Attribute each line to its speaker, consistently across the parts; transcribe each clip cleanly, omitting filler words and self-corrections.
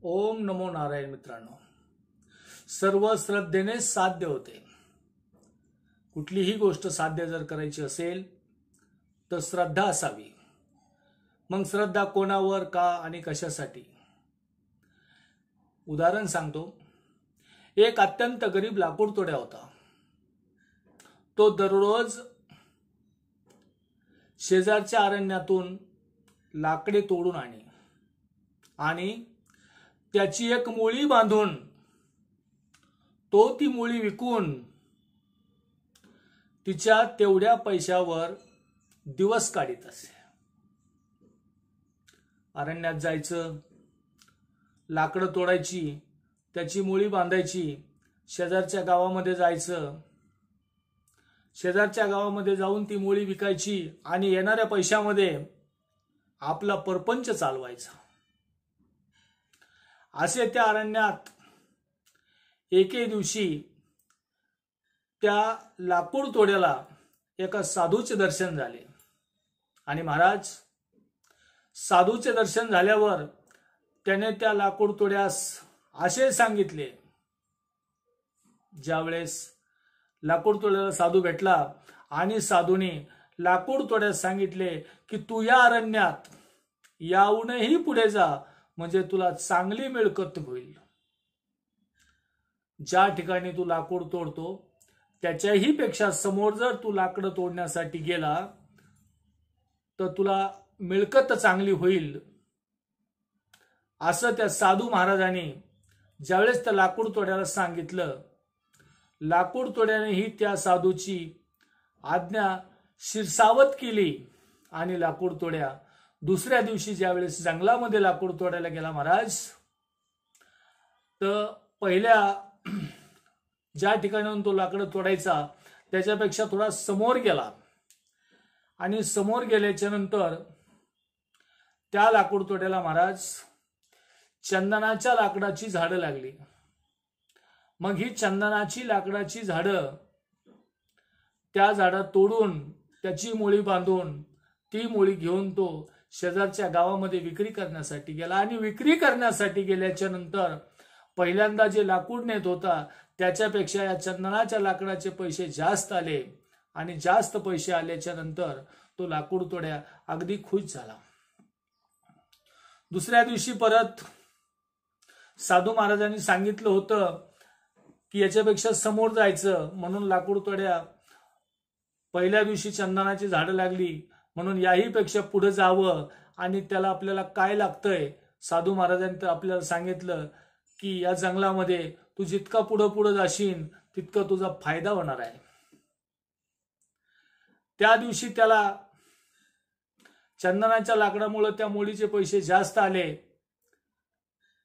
Speaker 1: ओम नमो नारायण. मित्रांनो, सर्व श्रद्धेने साध्य होते. कुठलीही गोष्ट साध्य जर करायची असेल तर श्रद्धा असावी. मग श्रद्धा कोणावर, का आणि कशासाठी? उदाहरण सांगतो. एक अत्यंत गरीब लाकूड तोड्या होता. तो दररोज शेजारच्या अरण्यातून लाकडे तोडून आणि त्याची एक मुळी बांधून तो ती मुळी विकून तिच्या तेवढ्या पैशावर दिवस काढीत असे. अरण्यात जायचं, लाकडं तोडायची, त्याची मुळी बांधायची, शेजारच्या गावामध्ये जायचं, शेजारच्या गावामध्ये जाऊन ती मुळी विकायची आणि येणाऱ्या पैशामध्ये आपला परपंच चालवायचा. असे त्या अरण्यात एके दिवशी त्या लाकूड तोड्याला एका साधूचे दर्शन झाले. आणि महाराज, साधूचे दर्शन झाल्यावर त्याने त्या लाकूड तोड्यास असे सांगितले. ज्यावेळेस लाकूड तोड्याला साधू भेटला आणि साधूने लाकूड तोड्यास सांगितले की तू या अरण्यात याहूनही पुढे जा, म्हणजे तुला चांगली मिळकत होईल. ज्या ठिकाणी तू लाकूड तोडतो त्याच्याही पेक्षा समोर जर तू लाकडं तोडण्यासाठी गेला तर तुला मिळकत चांगली होईल. असं त्या साधू महाराजांनी ज्यावेळेस त्या लाकूड तोड्याला सांगितलं, लाकूड तोड्यानेही त्या साधूची आज्ञा शिरसावत केली आणि लाकूड तोड्या दुसऱ्या दिवशी ज्यावेळेस जंगलामध्ये लाकूड तोडायला गेला महाराज, तर पहिल्या ज्या ठिकाणाहून तो लाकडं तोडायचा त्याच्यापेक्षा थोडा समोर गेला. आणि समोर गेल्याच्या नंतर त्या लाकूड तोड्याला महाराज चंदनाच्या लाकडाची झाडं लागली. मग ही चंदनाची लाकडाची झाडं, त्या झाडं तोडून त्याची मुळी बांधून ती मुळी घेऊन तो शेजारच्या गावामध्ये विक्री करण्यासाठी गेला. आणि विक्री करण्यासाठी गेल्याच्या नंतर पहिल्यांदा जे लाकूड नेत होता त्याच्यापेक्षा या चंदनाच्या लाकडाचे पैसे जास्त आले. आणि जास्त पैसे आल्याच्या नंतर तो लाकूड तोड्या अगदी खुश झाला. दुसऱ्या दिवशी परत साधू महाराजांनी सांगितलं होतं की याच्यापेक्षा समोर जायचं, म्हणून लाकूड तोड्या पहिल्या दिवशी चंदनाची झाडं लागली म्हणून याही पेक्षा पुढे जावं. आणि त्याला आपल्याला काय लागतंय, साधू महाराजांनी तर आपल्याला सांगितलं की या जंगलामध्ये तू जितका पुढे जाशील तितका तुझा फायदा होणार आहे. त्या दिवशी त्याला चंदनाच्या लाकडामुळे त्या मुळीचे पैसे जास्त आले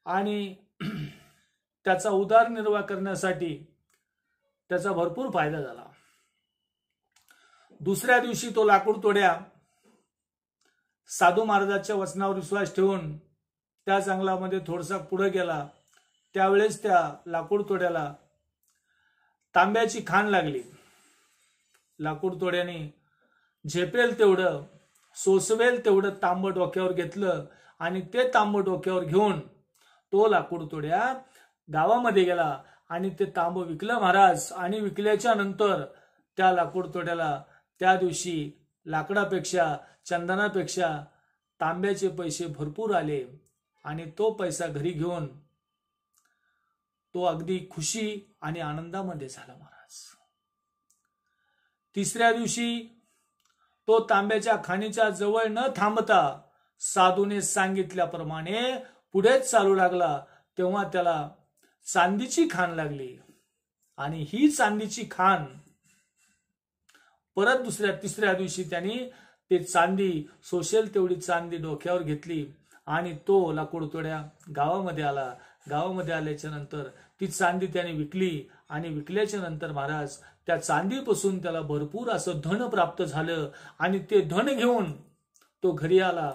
Speaker 1: आणि त्याचा उदरनिर्वाह करण्यासाठी त्याचा भरपूर फायदा झाला. दुसऱ्या दिवशी तो लाकूड तोड्या साधू महाराजांच्या वचनावर विश्वास ठेवून त्या जंगलामध्ये थोडासा पुढे गेला. त्यावेळेस त्या लाकूड तोड्याला तांब्याची खाण लागली. लाकूड तोड्याने झेपेल तेवढं, सोसवेल तेवढं तांब डोक्यावर घेतलं आणि ते तांब डोक्यावर घेऊन तो लाकूड तोड्या गावामध्ये गेला आणि ते तांब विकलं महाराज. आणि विकल्याच्या नंतर त्या लाकूड तोड्याला त्या दिवशी लाकडापेक्षा चंदनापेक्षा तांब्याचे पैसे भरपूर आले. आणि तो पैसा घरी घेऊन तो अगदी खुशी आणि आनंदामध्ये झाला महाराज. तिसऱ्या दिवशी तो तांब्याच्या खाणीच्या जवळ न थांबता साधूने सांगितल्याप्रमाणे पुढेच चालू लागला. तेव्हा त्याला चांदीची खाण लागली. आणि ही चांदीची खाण परत तिसऱ्या दिवशी त्यांनी ते चांदी, सोशेल तेवढी चांदी डोक्यावर घेतली आणि तो लाकूड तोड्या गावामध्ये आला. गावामध्ये आल्याच्या नंतर ती चांदी त्याने विकली. आणि विकल्याच्या नंतर महाराज त्या चांदीपासून त्याला भरपूर असं धन प्राप्त झालं. आणि ते धन घेऊन तो घरी आला.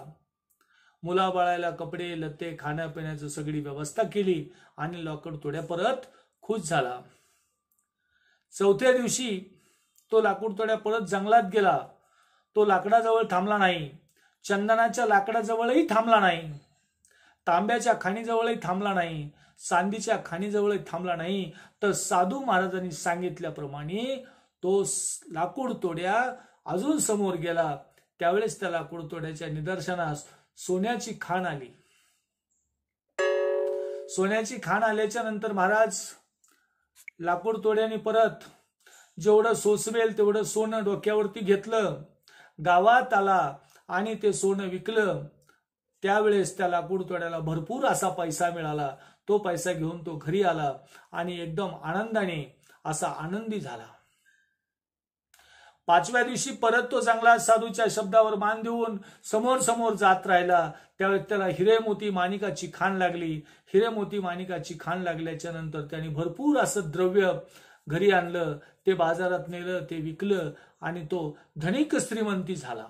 Speaker 1: मुलाबाळाला कपडे लत्ते खाण्यापिण्याची सगळी व्यवस्था केली आणि लाकूड तोड्या परत खुश झाला. चौथ्या दिवशी तो लाकूड तोड्या परत जंगलात गेला. तो लाकडाजवळ थांबला नाही, चंदनाच्या लाकडाजवळही थांबला नाही. तांब्याच्या खाणीजवळही थांबला नाही, चांदीच्या खाणीजवळही थांबला नाही, तर साधू महाराजांनी सांगितल्याप्रमाणे तो लाकूड तोड्या अजून समोर गेला. त्यावेळेस त्या लाकूड तोड्याच्या निदर्शनास सोन्याची खाण आली. सोन्याची खाण आल्याच्या नंतर महाराज लाकूड तोड्याने परत जेवढं सोसवेल तेवढं सोनं डोक्यावरती घेतलं, गावात आला आणि ते सोनं विकलं. त्यावेळेस त्या लाकूड तोड्याला भरपूर असा पैसा मिळाला. तो पैसा घेऊन तो घरी आला आणि एकदम आनंदाने असा आनंदी झाला. 5व्या दिवशी परत तो जंगलात साधूच्या शब्दावर मान देऊन समोर समोर जात राहिला. त्यावेळेस त्याला हिरे मोती माणिकाची खाण लागली. हिरे मोती माणिकाची खाण लागल्याच्या नंतर त्याने भरपूर असं द्रव्य घरी आणलं, ते बाजारात नेलं, ते विकलं आणि तो धनिक श्रीमंती झाला.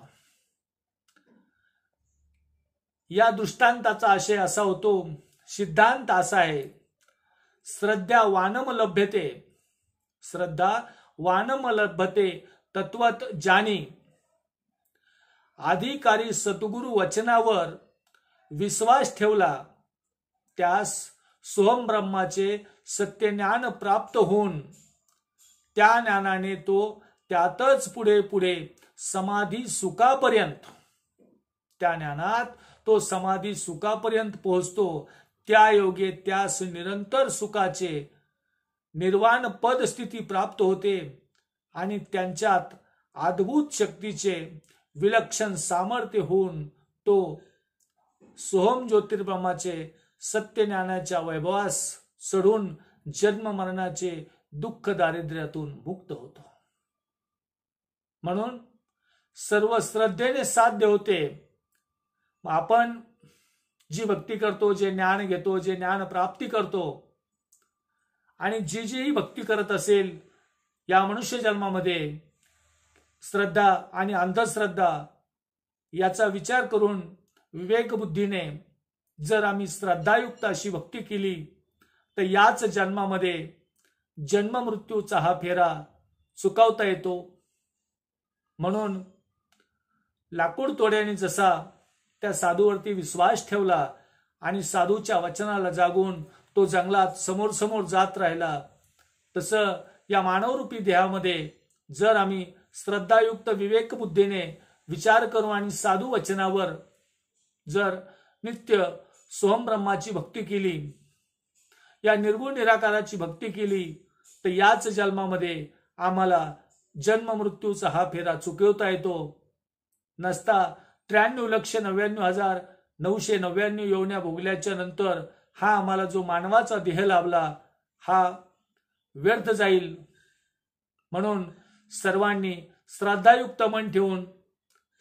Speaker 1: या दृष्टांताचा आशय असा होतो, सिद्धांत असा आहे, श्रद्धा वानम लभ्यते, श्रद्धा वानम लभ्यते तत्वत जानी. अधिकारी सद्गुरु वचनावर विश्वास ठेवला त्यास सोहम ब्रह्माचे सत्यज्ञान प्राप्त होऊन त्या ज्ञानाने तो त्यातच पुढे पुढे समाधी सुखापर्यंत, त्या ज्ञानात तो समाधी सुखापर्यंत पोहोचतो. त्या योगे त्यास निरंतर सुखाचे निर्वाण पद स्थिती प्राप्त होते आणि त्यांच्यात अद्भुत शक्तीचे विलक्षण सामर्थ्य होऊन तो सोहम ज्योतिर्ब्रह्माचे सत्य ज्ञानाच्या वैभवास चढून जन्म मरणाचे दुःख दारिद्र्यातून मुक्त होतो. म्हणून सर्व श्रद्धेने साध्य होते. आपण जी भक्ती करतो, जे ज्ञान घेतो, जे ज्ञान प्राप्ती करतो आणि जी भक्ती करत असेल या मनुष्य जन्मामध्ये श्रद्धा आणि अंधश्रद्धा याचा विचार करून विवेक बुद्धीने जर आम्ही श्रद्धायुक्त अशी भक्ती केली तर याच जन्मामध्ये जन्म मृत्यूचा हा फेरा चुकवता येतो. म्हणून लाकूड तोड्याने जसा त्या साधूवरती विश्वास ठेवला आणि साधूच्या वचनाला जागून तो जंगलात समोर समोर जात राहिला, तसं या मानवरूपी देहामध्ये जर आम्ही श्रद्धायुक्त विवेक बुद्धीने विचार करू आणि साधू वचनावर जर नित्य सोहम ब्रह्माची भक्ती केली, या निर्गुण निराकाराची भक्ती केली, तर याच जन्मामध्ये आम्हाला जन्म मृत्यूचा हा फेरा चुकवता येतो. नसता 93,99,999 योन्या भोगल्याच्या नंतर हा आम्हाला जो मानवाचा देह लाभला हा व्यर्थ जाईल. म्हणून सर्वांनी श्रद्धायुक्त मन ठेवून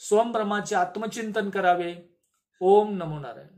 Speaker 1: सोहम ब्रह्माचे आत्मचिंतन करावे. ओम नमो नारायण.